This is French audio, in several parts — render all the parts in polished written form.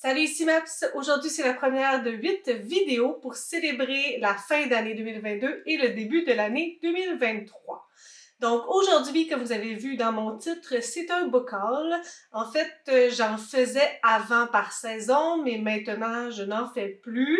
Salut, ici Maps! Aujourd'hui, c'est la première de 8 vidéos pour célébrer la fin d'année 2022 et le début de l'année 2023. Donc aujourd'hui, comme vous avez vu dans mon titre, c'est un book haul. En fait, j'en faisais avant par saison, mais maintenant, je n'en fais plus.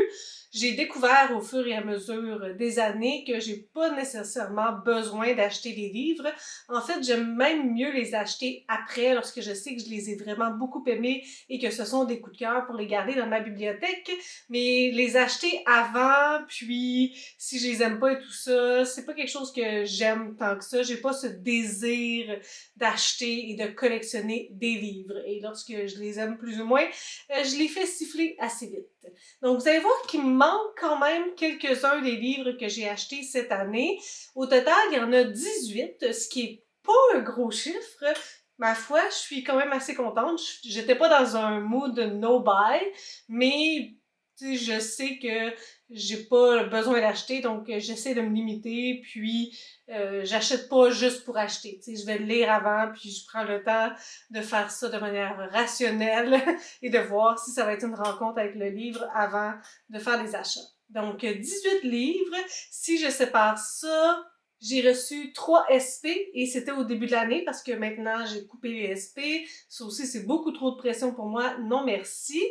J'ai découvert au fur et à mesure des années que j'ai pas nécessairement besoin d'acheter des livres. En fait, j'aime même mieux les acheter après, lorsque je sais que je les ai vraiment beaucoup aimés et que ce sont des coups de cœur pour les garder dans ma bibliothèque. Mais les acheter avant, puis si je les aime pas et tout ça, c'est pas quelque chose que j'aime tant que ça. J'ai pas ce désir d'acheter et de collectionner des livres. Et lorsque je les aime plus ou moins, je les fais siffler assez vite. Donc vous allez voir qu'il me manque quand même quelques-uns des livres que j'ai achetés cette année. Au total, il y en a 18, ce qui est pas un gros chiffre. Ma foi, je suis quand même assez contente. J'étais pas dans un mood no-buy, mais je sais que j'ai pas besoin d'acheter, donc j'essaie de me limiter, puis j'achète pas juste pour acheter. Je vais le lire avant, puis je prends le temps de faire ça de manière rationnelle et de voir si ça va être une rencontre avec le livre avant de faire les achats. Donc 18 livres, si je sépare ça, j'ai reçu 3 SP et c'était au début de l'année parce que maintenant j'ai coupé les SP. Ça aussi, c'est beaucoup trop de pression pour moi. Non merci.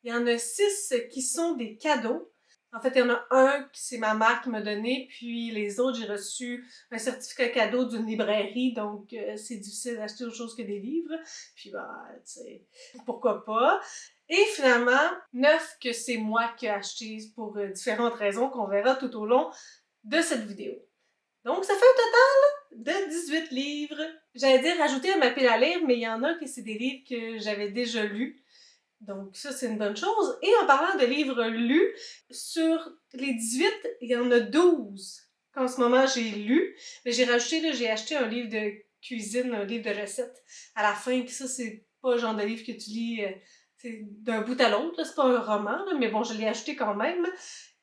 Il y en a 6 qui sont des cadeaux. En fait, il y en a un qui c'est ma mère qui m'a donné, puis les autres, j'ai reçu un certificat cadeau d'une librairie, donc c'est difficile d'acheter autre chose que des livres. Puis bah, tu sais, pourquoi pas. Et finalement, 9 que c'est moi qui ai acheté pour différentes raisons qu'on verra tout au long de cette vidéo. Donc, ça fait un total de 18 livres. J'allais dire rajouter à ma pile à lire, mais il y en a que c'est des livres que j'avais déjà lus. Donc ça, c'est une bonne chose. Et en parlant de livres lus, sur les 18, il y en a 12 qu'en ce moment j'ai lus. Mais j'ai rajouté, là, j'ai acheté un livre de cuisine, un livre de recettes à la fin. Puis ça, c'est pas le genre de livre que tu lis d'un bout à l'autre. C'est pas un roman, là, mais bon, je l'ai acheté quand même.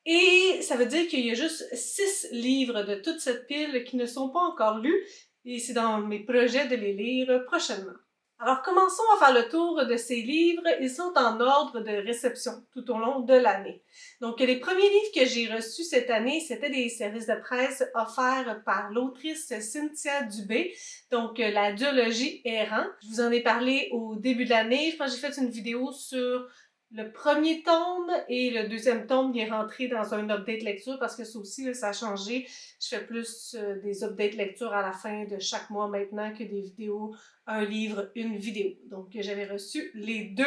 Et ça veut dire qu'il y a juste 6 livres de toute cette pile qui ne sont pas encore lus. Et c'est dans mes projets de les lire prochainement. Alors commençons à faire le tour de ces livres. Ils sont en ordre de réception tout au long de l'année. Donc les premiers livres que j'ai reçus cette année, c'était des services de presse offerts par l'autrice Cynthia Dubé, donc la duologie Errant. Je vous en ai parlé au début de l'année. Je pense que j'ai fait une vidéo sur le premier tome et le deuxième tome il est rentré dans un update lecture parce que ça aussi, là, ça a changé. Je fais plus des updates lecture à la fin de chaque mois maintenant que des vidéos, un livre, une vidéo. Donc j'avais reçu les 2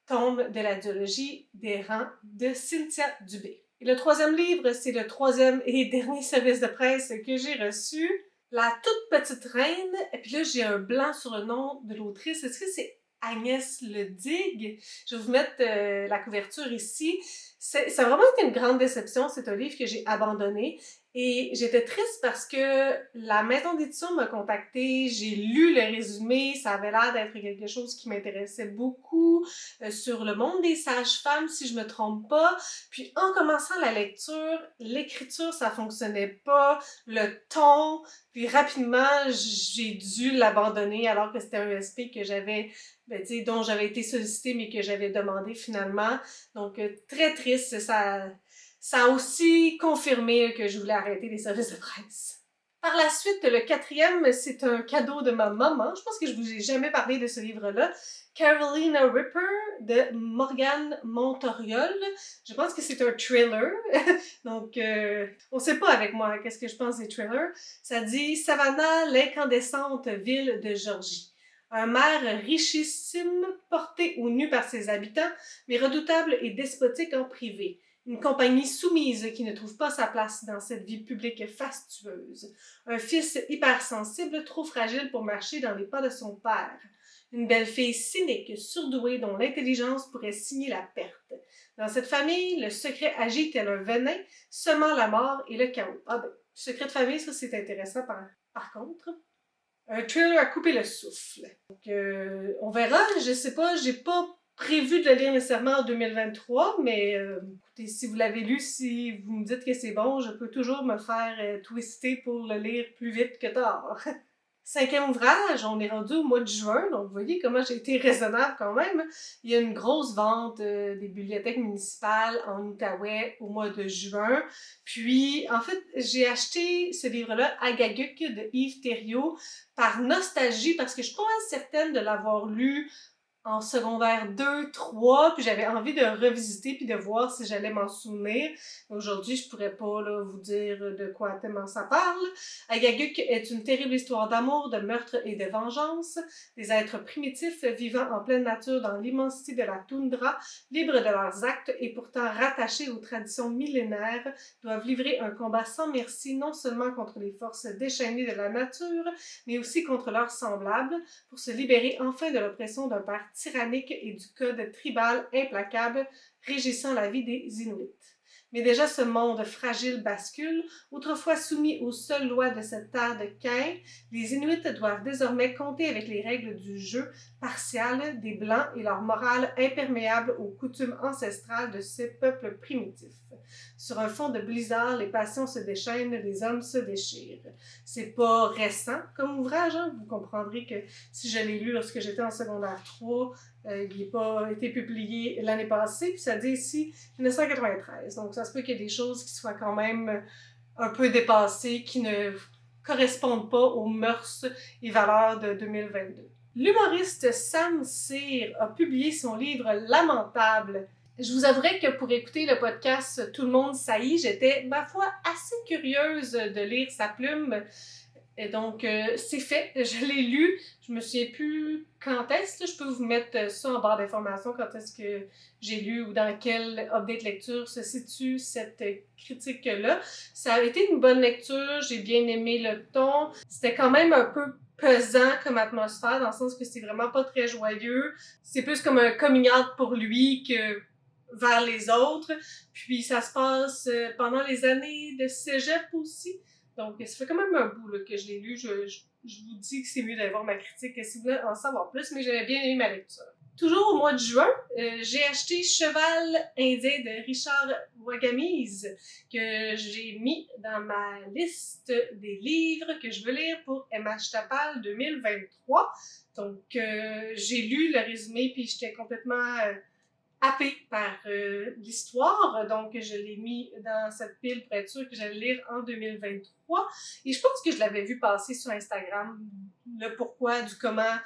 tomes de la duologie des rangs de Cynthia Dubé. Et le troisième livre, c'est le troisième et dernier service de presse que j'ai reçu. La toute petite reine, et puis là j'ai un blanc sur le nom de l'autrice. Est-ce que c'est Agnès Ledig? Je vais vous mettre la couverture ici. Ça a vraiment été une grande déception. C'est un livre que j'ai abandonné. Et j'étais triste parce que la maison d'édition m'a contactée, j'ai lu le résumé, ça avait l'air d'être quelque chose qui m'intéressait beaucoup, sur le monde des sages-femmes, si je me trompe pas. Puis en commençant la lecture, l'écriture, ça fonctionnait pas, le ton, puis rapidement, j'ai dû l'abandonner alors que c'était un SP que j'avais, dont j'avais été sollicitée mais que j'avais demandé finalement. Donc très triste, ça a aussi confirmé que je voulais arrêter les services de presse. Par la suite, le quatrième, c'est un cadeau de ma maman. Je pense que je vous ai jamais parlé de ce livre-là. Carolina Ripper de Morgane Montoriol. Je pense que c'est un thriller. Donc, on sait pas avec moi qu'est-ce que je pense des thrillers. Ça dit « Savannah, l'incandescente ville de Georgie ». Un maire richissime, porté au nu par ses habitants, mais redoutable et despotique en privé. Une compagnie soumise qui ne trouve pas sa place dans cette vie publique fastueuse. Un fils hypersensible, trop fragile pour marcher dans les pas de son père. Une belle-fille cynique, surdouée, dont l'intelligence pourrait signer la perte. Dans cette famille, le secret agit tel un venin, semant la mort et le chaos. Ah ben, secret de famille, ça c'est intéressant par contre. Un thriller à couper le souffle. Donc, on verra, je sais pas, j'ai pas prévu de le lire nécessairement en 2023, mais écoutez, si vous l'avez lu, si vous me dites que c'est bon, je peux toujours me faire twister pour le lire plus vite que tard. 5e ouvrage, on est rendu au mois de juin, donc vous voyez comment j'ai été raisonnable quand même. Il y a une grosse vente des bibliothèques municipales en Outaouais au mois de juin. Puis, en fait, j'ai acheté ce livre-là, Agaguk de Yves Thériault, par nostalgie, parce que je suis pas mal certaine de l'avoir lu en secondaire 2, 3, puis j'avais envie de revisiter puis de voir si j'allais m'en souvenir. Aujourd'hui, je pourrais pas là, vous dire de quoi tellement ça parle. Agaguk est une terrible histoire d'amour, de meurtre et de vengeance. Des êtres primitifs vivant en pleine nature dans l'immensité de la toundra, libres de leurs actes et pourtant rattachés aux traditions millénaires, doivent livrer un combat sans merci non seulement contre les forces déchaînées de la nature, mais aussi contre leurs semblables, pour se libérer enfin de l'oppression d'un père tyrannique et du code tribal implacable régissant la vie des Inuits. Mais déjà ce monde fragile bascule. Autrefois soumis aux seules lois de cette terre de Cain, les Inuits doivent désormais compter avec les règles du jeu partial des Blancs et leur morale imperméable aux coutumes ancestrales de ces peuples primitifs. Sur un fond de blizzard, les passions se déchaînent, les hommes se déchirent. C'est pas récent comme ouvrage, hein? Vous comprendrez que si je l'ai lu lorsque j'étais en secondaire 3, il n'a pas été publié l'année passée, puis ça dit ici 1993. Donc ça se peut qu'il y ait des choses qui soient quand même un peu dépassées, qui ne correspondent pas aux mœurs et valeurs de 2022. L'humoriste Sam Cyr a publié son livre Lamentable. Je vous avouerai que pour écouter le podcast Tout le monde saillit, j'étais, ma foi, assez curieuse de lire sa plume. Et donc, c'est fait. Je l'ai lu. Je me souviens plus quand est-ce. Je peux vous mettre ça en barre d'informations quand est-ce que j'ai lu ou dans quel update lecture se situe cette critique-là. Ça a été une bonne lecture. J'ai bien aimé le ton. C'était quand même un peu pesant comme atmosphère, dans le sens que c'est vraiment pas très joyeux. C'est plus comme un coming out pour lui que vers les autres. Puis ça se passe pendant les années de cégep aussi. Donc, ça fait quand même un bout là, que je l'ai lu. Je vous dis que c'est mieux d'aller voir ma critique si vous voulez en savoir plus, mais j'avais bien aimé ma lecture. Toujours au mois de juin, j'ai acheté Cheval indien de Richard Wagamese, que j'ai mis dans ma liste des livres que je veux lire pour MH Tapal 2023. Donc, j'ai lu le résumé, puis j'étais complètement happée par l'histoire, donc je l'ai mis dans cette pile pour être sûr que j'allais lire en 2023. Et je pense que je l'avais vu passer sur Instagram, le pourquoi, du comment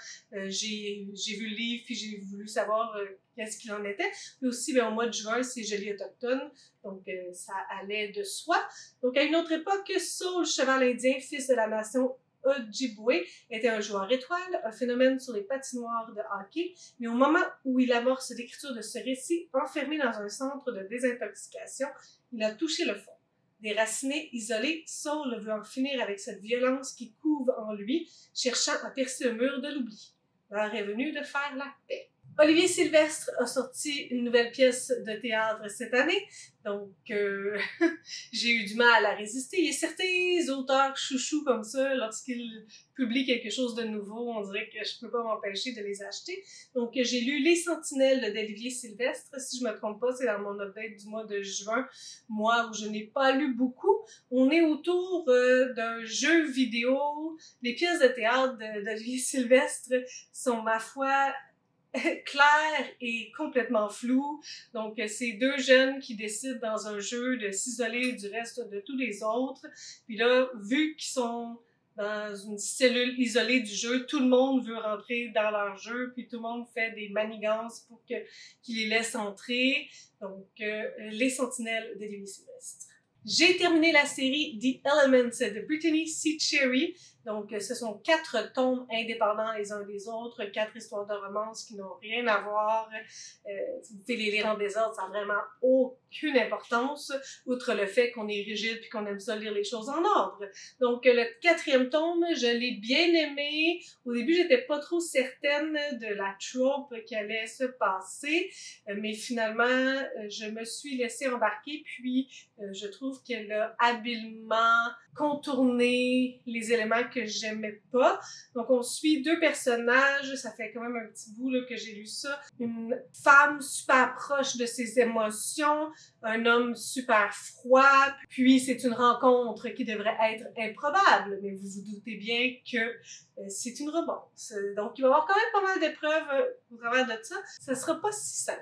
j'ai vu le livre, puis j'ai voulu savoir qu'est-ce qu'il en était. Mais aussi, au mois de juin, c'est Gelée autochtone, donc ça allait de soi. Donc à une autre époque, Saul, cheval indien, fils de la nation Ojibwe, était un joueur étoile, un phénomène sur les patinoires de hockey, mais au moment où il amorce l'écriture de ce récit, enfermé dans un centre de désintoxication, il a touché le fond. Déraciné, isolé, Saul veut en finir avec cette violence qui couve en lui, cherchant à percer le mur de l'oubli. L'heure est venue de faire la paix. Olivier Sylvestre a sorti une nouvelle pièce de théâtre cette année, donc j'ai eu du mal à résister. Il y a certains auteurs chouchous comme ça, lorsqu'ils publient quelque chose de nouveau, on dirait que je peux pas m'empêcher de les acheter. Donc j'ai lu Les Sentinelles d'Olivier Sylvestre, si je me trompe pas, c'est dans mon update du mois de juin, mois où je n'ai pas lu beaucoup. On est autour d'un jeu vidéo. Les pièces de théâtre d'Olivier Sylvestre sont, ma foi, clair et complètement flou. Donc, c'est deux jeunes qui décident dans un jeu de s'isoler du reste de tous les autres. Puis là, vu qu'ils sont dans une cellule isolée du jeu, tout le monde veut rentrer dans leur jeu, puis tout le monde fait des manigances pour qu'ils les laissent entrer. Donc, les Sentinelles d'Olivier Sylvestre. J'ai terminé la série The Elements de Brittany C. Cherry. Donc, ce sont 4 tomes indépendants les uns des autres, 4 histoires de romance qui n'ont rien à voir. Vous pouvez les lire en désordre, ça n'a vraiment aucune importance, outre le fait qu'on est rigide puis qu'on aime ça lire les choses en ordre. Donc, le 4e tome, je l'ai bien aimé. Au début, j'étais pas trop certaine de la trope qui allait se passer, mais finalement, je me suis laissée embarquer, puis je trouve qu'elle a habilement contourné les éléments que j'aimais pas. Donc, on suit deux personnages, ça fait quand même un petit bout là, que j'ai lu ça. Une femme super proche de ses émotions, un homme super froid, puis c'est une rencontre qui devrait être improbable, mais vous vous doutez bien que c'est une romance. Donc, il va y avoir quand même pas mal d'épreuves au travers de ça. Ça sera pas si simple.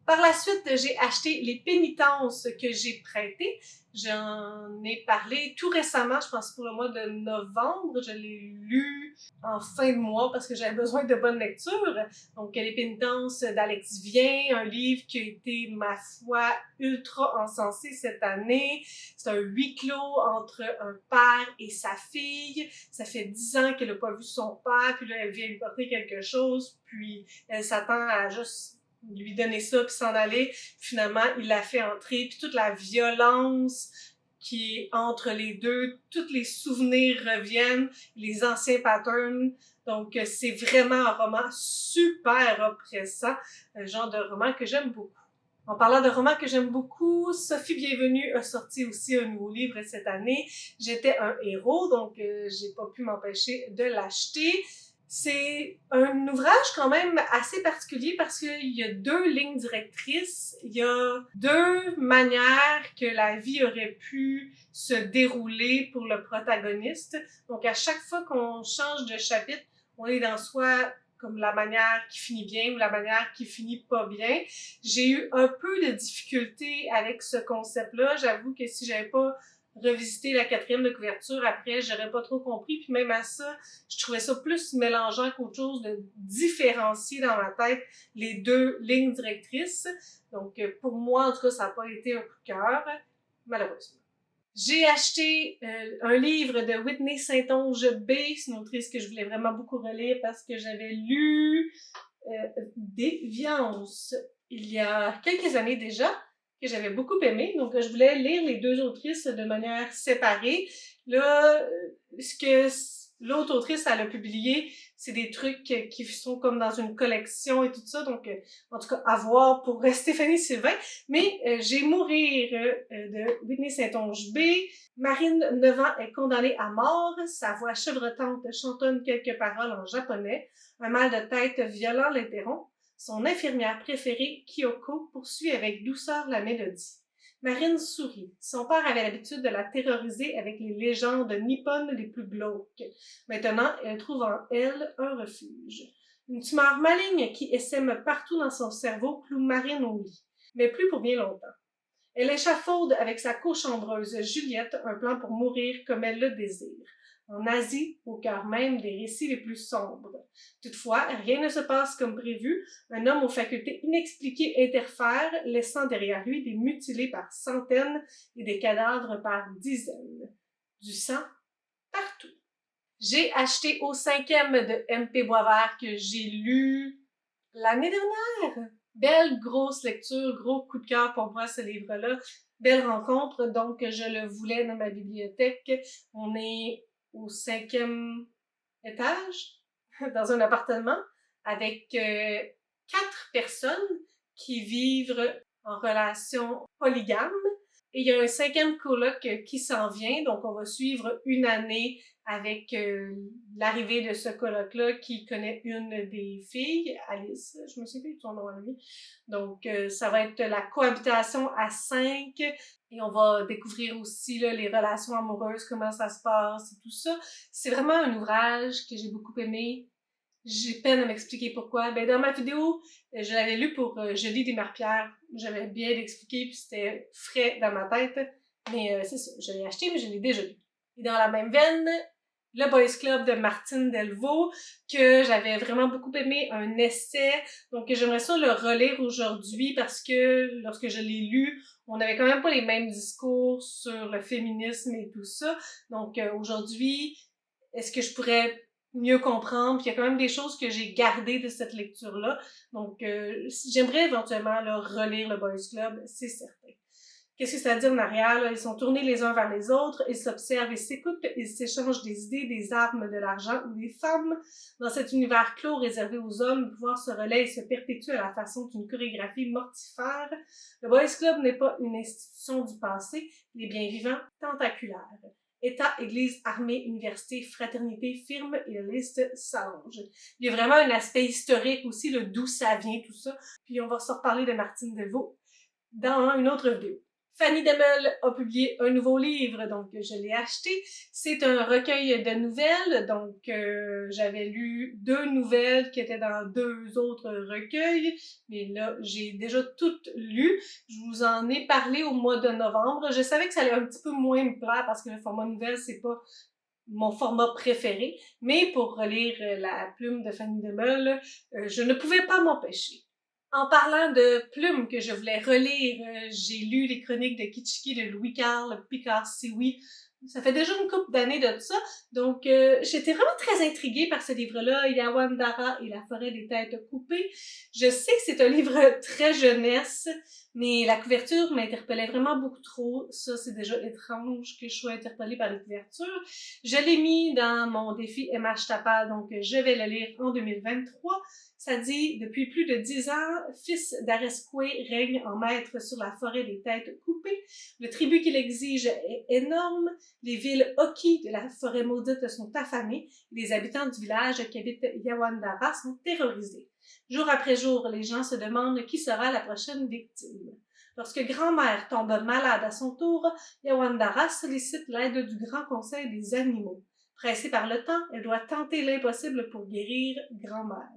Par la suite, j'ai acheté Les Pénitences que j'ai prêtées. J'en ai parlé tout récemment, je pense pour le mois de novembre. Je l'ai lu en fin de mois parce que j'avais besoin de bonne lecture. Donc, Les Pénitences d'Alex Vien, un livre qui a été, ma foi, ultra encensé cette année. C'est un huis clos entre un père et sa fille. Ça fait 10 ans qu'elle n'a pas vu son père, puis là, elle vient lui porter quelque chose, puis elle s'attend à juste lui donner ça puis s'en aller. Finalement, il l'a fait entrer, puis toute la violence qui est entre les deux, tous les souvenirs reviennent, les anciens patterns. Donc, c'est vraiment un roman super oppressant, un genre de roman que j'aime beaucoup. En parlant de romans que j'aime beaucoup, Sophie Bienvenue a sorti aussi un nouveau livre cette année. J'étais un héros, donc j'ai pas pu m'empêcher de l'acheter. C'est un ouvrage quand même assez particulier parce qu'il y a deux lignes directrices, il y a deux manières que la vie aurait pu se dérouler pour le protagoniste. Donc à chaque fois qu'on change de chapitre, on est dans soit comme la manière qui finit bien ou la manière qui finit pas bien. J'ai eu un peu de difficulté avec ce concept-là. J'avoue que si j'avais pas revisiter la quatrième de couverture après, j'aurais pas trop compris. Puis même à ça, je trouvais ça plus mélangeant qu'autre chose de différencier dans ma tête les deux lignes directrices. Donc pour moi, en tout cas, ça n'a pas été un coup de cœur, malheureusement. J'ai acheté un livre de Whitney Saint-Onge B. C'est une autrice que je voulais vraiment beaucoup relire parce que j'avais lu Déviance il y a quelques années déjà, que j'avais beaucoup aimé. Donc, je voulais lire les deux autrices de manière séparée. Là, ce que l'autre autrice, elle a publié, c'est des trucs qui sont comme dans une collection et tout ça. Donc, en tout cas, à voir pour Stéphanie Sylvain. Mais j'ai Mourir de Whitney Saint-Onge B. Marine, 9 ans, est condamnée à mort. Sa voix chevrotante chantonne quelques paroles en japonais. Un mal de tête violent l'interrompt. Son infirmière préférée, Kyoko, poursuit avec douceur la mélodie. Marine sourit. Son père avait l'habitude de la terroriser avec les légendes nippones les plus glauques. Maintenant, elle trouve en elle un refuge. Une tumeur maligne qui essaime partout dans son cerveau cloue Marine au lit, mais plus pour bien longtemps. Elle échafaude avec sa cochambreuse Juliette un plan pour mourir comme elle le désire. En Asie, au cœur même des récits les plus sombres. Toutefois, rien ne se passe comme prévu. Un homme aux facultés inexpliquées interfère, laissant derrière lui des mutilés par centaines et des cadavres par dizaines. Du sang partout. J'ai acheté au 5e de M.P. Boisvert que j'ai lu l'année dernière. Belle grosse lecture, gros coup de cœur pour moi ce livre-là. Belle rencontre, donc je le voulais dans ma bibliothèque. On est au 5e étage, dans un appartement, avec 4 personnes qui vivent en relation polygame. Et il y a un 5e coloc qui s'en vient, donc on va suivre une année avec l'arrivée de ce coloc-là qui connaît une des filles, Alice, je me souviens plus de son nom à lui. Donc ça va être la cohabitation à 5 et on va découvrir aussi là, les relations amoureuses, comment ça se passe et tout ça. C'est vraiment un ouvrage que j'ai beaucoup aimé. J'ai peine à m'expliquer pourquoi. Ben, dans ma vidéo, je l'avais lu pour Je lis des Marpierre. J'avais bien expliqué, puis c'était frais dans ma tête. Mais c'est ça, je l'ai acheté, mais je l'ai déjà lu. Et dans la même veine, le Boys Club de Martine Delvaux, que j'avais vraiment beaucoup aimé, un essai. Donc j'aimerais ça le relire aujourd'hui parce que lorsque je l'ai lu, on n'avait quand même pas les mêmes discours sur le féminisme et tout ça. Donc aujourd'hui, est-ce que je pourrais mieux comprendre? Puis il y a quand même des choses que j'ai gardées de cette lecture-là. Donc j'aimerais éventuellement là, relire le Boys Club, c'est certain. Qu'est-ce que ça veut dire en arrière? Là? Ils sont tournés les uns vers les autres, ils s'observent, ils s'écoutent, ils s'échangent des idées, des armes, de l'argent ou des femmes. Dans cet univers clos réservé aux hommes, le pouvoir se relaie et se perpétue à la façon d'une chorégraphie mortifère. Le Boys Club n'est pas une institution du passé, il est bien vivant, tentaculaire. État, Église, armée, université, fraternité, firme et la liste s'allonge. Il y a vraiment un aspect historique aussi, d'où ça vient, tout ça. Puis on va se reparler de Martine Delvaux dans une autre vidéo. Fanny Demel a publié un nouveau livre, donc je l'ai acheté. C'est un recueil de nouvelles, donc j'avais lu 2 nouvelles qui étaient dans 2 autres recueils, mais là, j'ai déjà toutes lues. Je vous en ai parlé au mois de novembre. Je savais que ça allait un petit peu moins me plaire parce que le format nouvelle, c'est pas mon format préféré, mais pour relire La plume de Fanny Demel, je ne pouvais pas m'empêcher. En parlant de plumes que je voulais relire, j'ai lu les chroniques de Kitschiki de Louis-Carl Picard-Sioui. Ça fait déjà une couple d'années de ça, donc j'étais vraiment très intriguée par ce livre-là, Yawandara et la forêt des têtes coupées. Je sais que c'est un livre très jeunesse, mais la couverture m'interpellait vraiment beaucoup trop. Ça, c'est déjà étrange que je sois interpellée par la couverture. Je l'ai mis dans mon défi MH Tapal, donc je vais le lire en 2023. Ça dit, depuis plus de 10 ans, fils d'Aresqué règne en maître sur la forêt des têtes coupées. Le tribut qu'il exige est énorme. Les villes Oki de la forêt maudite sont affamées. Les habitants du village qui habitent Yawandara sont terrorisés. Jour après jour, les gens se demandent qui sera la prochaine victime. Lorsque grand-mère tombe malade à son tour, Yawandara sollicite l'aide du Grand Conseil des animaux. Pressée par le temps, elle doit tenter l'impossible pour guérir grand-mère.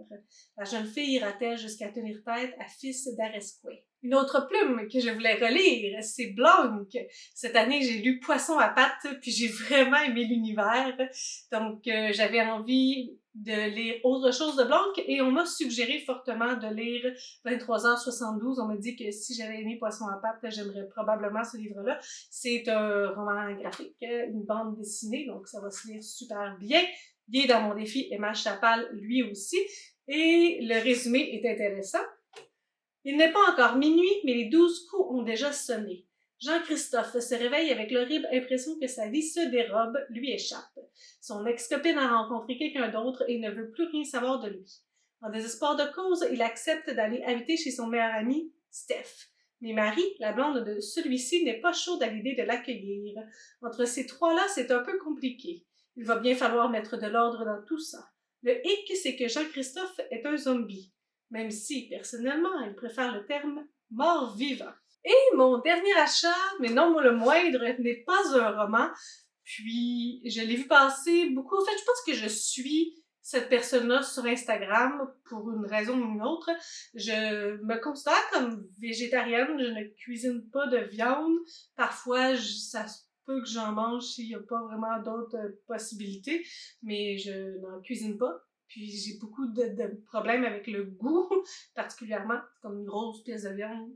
La jeune fille ira-t-elle jusqu'à tenir tête à fils d'Aresqué? Une autre plume que je voulais relire, c'est Blanc. Cette année, j'ai lu Poisson à pattes, puis j'ai vraiment aimé l'univers. Donc, j'avais envie de lire autre chose de Blanc et on m'a suggéré fortement de lire 23h72. On m'a dit que si j'avais aimé Poisson à pattes, j'aimerais probablement ce livre-là. C'est un roman graphique, une bande dessinée, donc ça va se lire super bien. Il est dans mon défi MH Chapal, lui aussi. Et le résumé est intéressant. Il n'est pas encore minuit, mais les 12 coups ont déjà sonné. Jean-Christophe se réveille avec l'horrible impression que sa vie se dérobe, lui échappe. Son ex-copine a rencontré quelqu'un d'autre et ne veut plus rien savoir de lui. En désespoir de cause, il accepte d'aller habiter chez son meilleur ami, Steph. Mais Marie, la blonde de celui-ci, n'est pas chaude à l'idée de l'accueillir. Entre ces trois-là, c'est un peu compliqué. Il va bien falloir mettre de l'ordre dans tout ça. Le hic, c'est que Jean-Christophe est un zombie, même si, personnellement, il préfère le terme « mort-vivant ». Et mon dernier achat, mais non le moindre, n'est pas un roman, puis je l'ai vu passer beaucoup. En fait, je pense que je suis cette personne-là sur Instagram pour une raison ou une autre. Je me considère comme végétarienne, je ne cuisine pas de viande. Parfois, ça se peut que j'en mange s'il n'y a pas vraiment d'autres possibilités, mais je n'en cuisine pas. Puis j'ai beaucoup de problèmes avec le goût, particulièrement comme une grosse pièce de viande.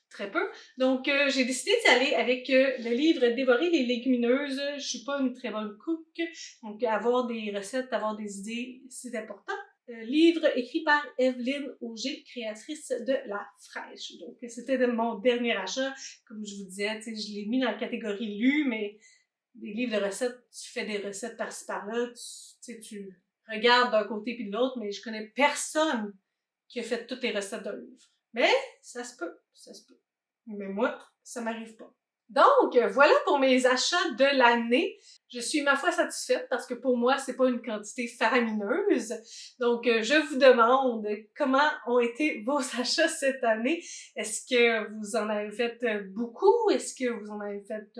Très peu. Donc, j'ai décidé d'y aller avec le livre « Dévorer les légumineuses ». Je suis pas une très bonne cook, donc avoir des recettes, avoir des idées, c'est important. Livre écrit par Evelyne Auger, créatrice de La Fraîche. Donc, c'était mon dernier achat. Comme je vous disais, je l'ai mis dans la catégorie lu, mais des livres de recettes, tu fais des recettes par-ci par-là, tu regardes d'un côté puis de l'autre, mais je connais personne qui a fait toutes les recettes d'un livre. Mais ça se peut, ça se peut. Mais moi, ça m'arrive pas. Donc, voilà pour mes achats de l'année. Je suis ma foi satisfaite parce que pour moi, c'est pas une quantité faramineuse. Donc, je vous demande comment ont été vos achats cette année. Est-ce que vous en avez fait beaucoup? Est-ce que vous en avez fait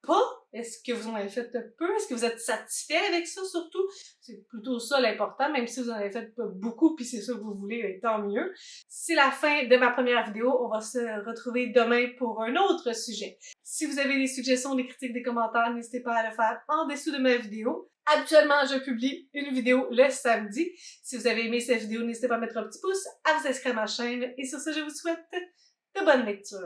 pas? Est-ce que vous en avez fait peu? Est-ce que vous êtes satisfait avec ça surtout? C'est plutôt ça l'important, même si vous en avez fait pas beaucoup puis c'est ça que vous voulez, tant mieux. C'est la fin de ma première vidéo. On va se retrouver demain pour un autre sujet. Si vous avez des suggestions, des critiques, des commentaires, n'hésitez pas à le faire en dessous de ma vidéo. Habituellement, je publie une vidéo le samedi. Si vous avez aimé cette vidéo, n'hésitez pas à mettre un petit pouce, à vous inscrire à ma chaîne. Et sur ce, je vous souhaite de bonnes lectures.